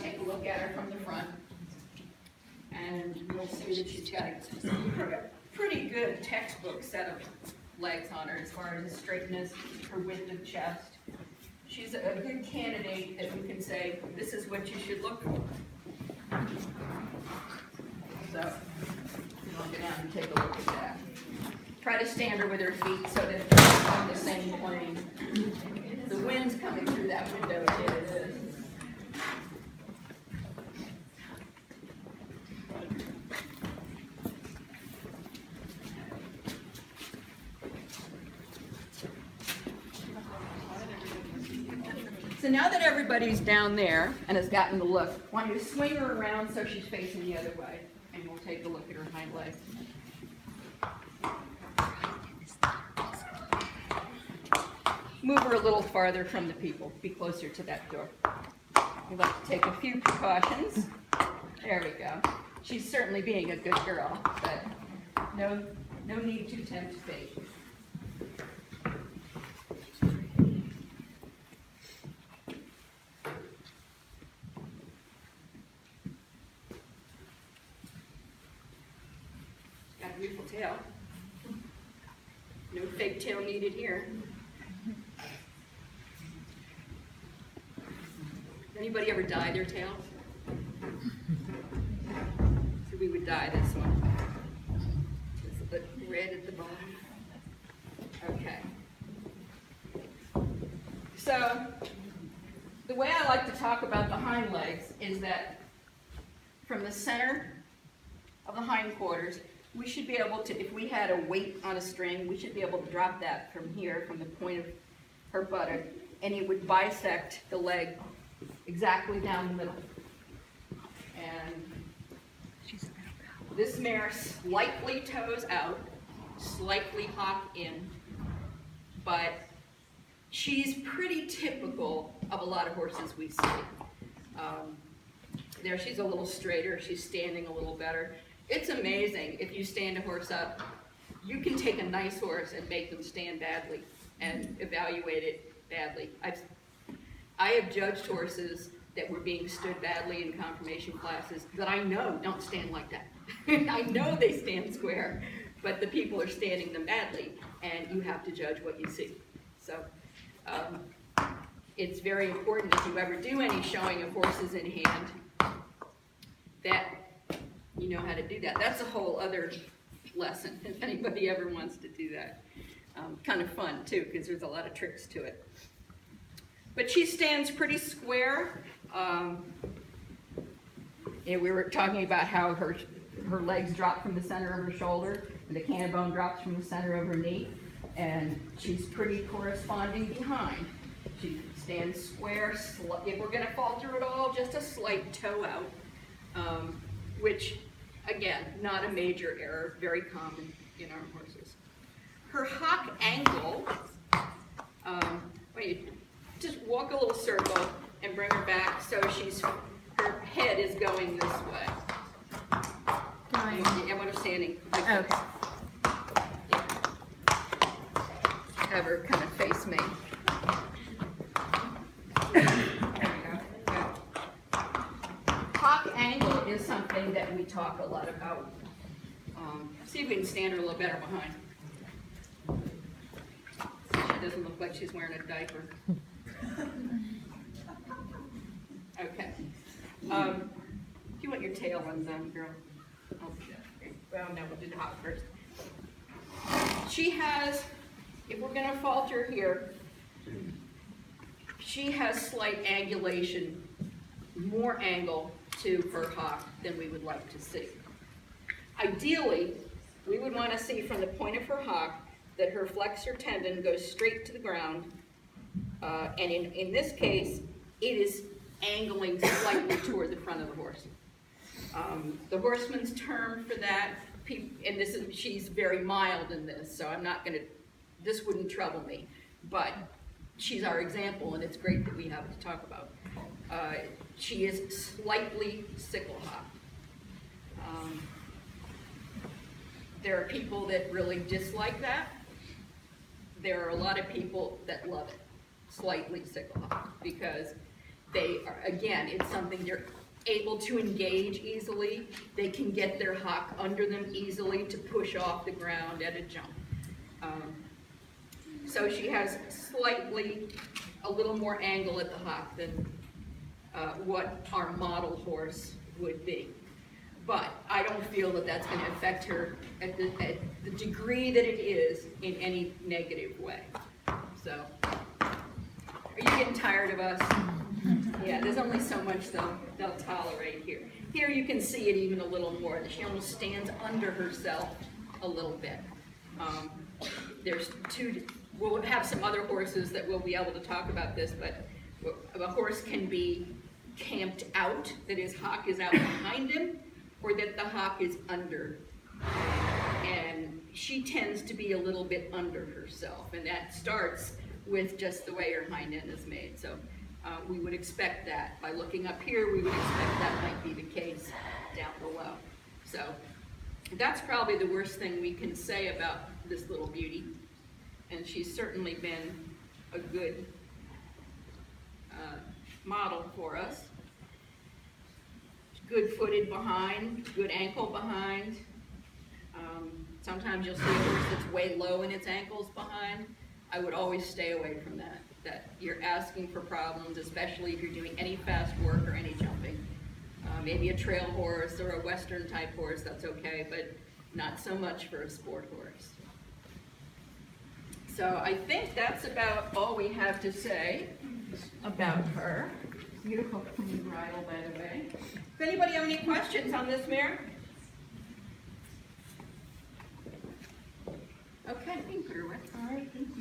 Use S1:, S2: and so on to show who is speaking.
S1: Take a look at her from the front, and you'll see that she's got a pretty good textbook set of legs on her as far as straightness, her width of chest. She's a good candidate that we can say, this is what you should look for. So, I'll go down and take a look at that. Try to stand her with her feet so that it's on the same plane. The wind's coming through that window, yeah, it is. So now that everybody's down there and has gotten the look, I want you to swing her around so she's facing the other way, and we'll take a look at her hind legs. Move her a little farther from the people. Be closer to that door. We like to take a few precautions. There we go. She's certainly being a good girl, but no need to tempt fate. Got a beautiful tail. No fake tail needed here. Anybody ever dye their tails? So we would dye this one. It's a bit red at the bottom. Okay. So the way I like to talk about the hind legs is that from the center of the hindquarters, we should be able to, if we had a weight on a string, we should be able to drop that from here, from the point of her buttock, and it would bisect the leg exactly down the middle. And this mare slightly toes out, slightly hock in, but she's pretty typical of a lot of horses we see. There she's a little straighter, she's standing a little better. It's amazing if you stand a horse up, you can take a nice horse and make them stand badly and evaluate it badly. I have judged horses that were being stood badly in conformation classes that I know don't stand like that. I know they stand square, but the people are standing them badly, and you have to judge what you see. So it's very important if you ever do any showing of horses in hand that you know how to do that. That's a whole other lesson if anybody ever wants to do that. Kind of fun too, because there's a lot of tricks to it. But she stands pretty square. We were talking about how her legs drop from the center of her shoulder, and the cannon bone drops from the center of her knee, and she's pretty corresponding behind. She stands square. If we're going to falter at all, just a slight toe out, which, again, not a major error, very common in our horses. Her hock angle, just walk a little circle and bring her back so her head is going this way. And when I'm standing. Like okay. Yeah. Have her kind of face me. There we go. Good. Hock angle is something that we talk a lot about. See if we can stand her a little better behind. She doesn't look like she's wearing a diaper. Okay. Do you want your tail undone, girl? Oh, well, no, we'll do the hop first. She has, if we're going to falter here, she has slight angulation, more angle to her hock than we would like to see. Ideally, we would want to see from the point of her hock that her flexor tendon goes straight to the ground. And in this case, it is angling slightly toward the front of the horse. The horseman's term for that, and she's very mild in this, so I'm not going to, this wouldn't trouble me, but she's our example, and it's great that we have it to talk about. She is slightly sickle hop. There are people that really dislike that. There are a lot of people that love it, slightly sickle hop, because They are, again, it's something they're able to engage easily. They can get their hock under them easily to push off the ground at a jump. So she has slightly a little more angle at the hock than what our model horse would be. But I don't feel that that's going to affect her at the degree that it is in any negative way. So, are you getting tired of us? Yeah, there's only so much they'll tolerate here. Here you can see it even a little more. She almost stands under herself a little bit. There's two, we'll have some other horses that we'll be able to talk about this, but a horse can be camped out, that his hock is out behind him, or that the hock is under. And she tends to be a little bit under herself, and that starts with just the way her hind end is made. So we would expect that. By looking up here, we would expect that might be the case down below. So that's probably the worst thing we can say about this little beauty. And she's certainly been a good model for us. Good footed behind, good ankle behind. Sometimes you'll see a horse that's way low in its ankles behind. I would always stay away from that. That you're asking for problems, especially if you're doing any fast work or any jumping. Maybe a trail horse or a Western type horse, that's okay, but not so much for a sport horse. So I think that's about all we have to say about her. Beautiful clean bridle, by the way. Does anybody have any questions on this mare? Okay, you can put her away. All right, thank you.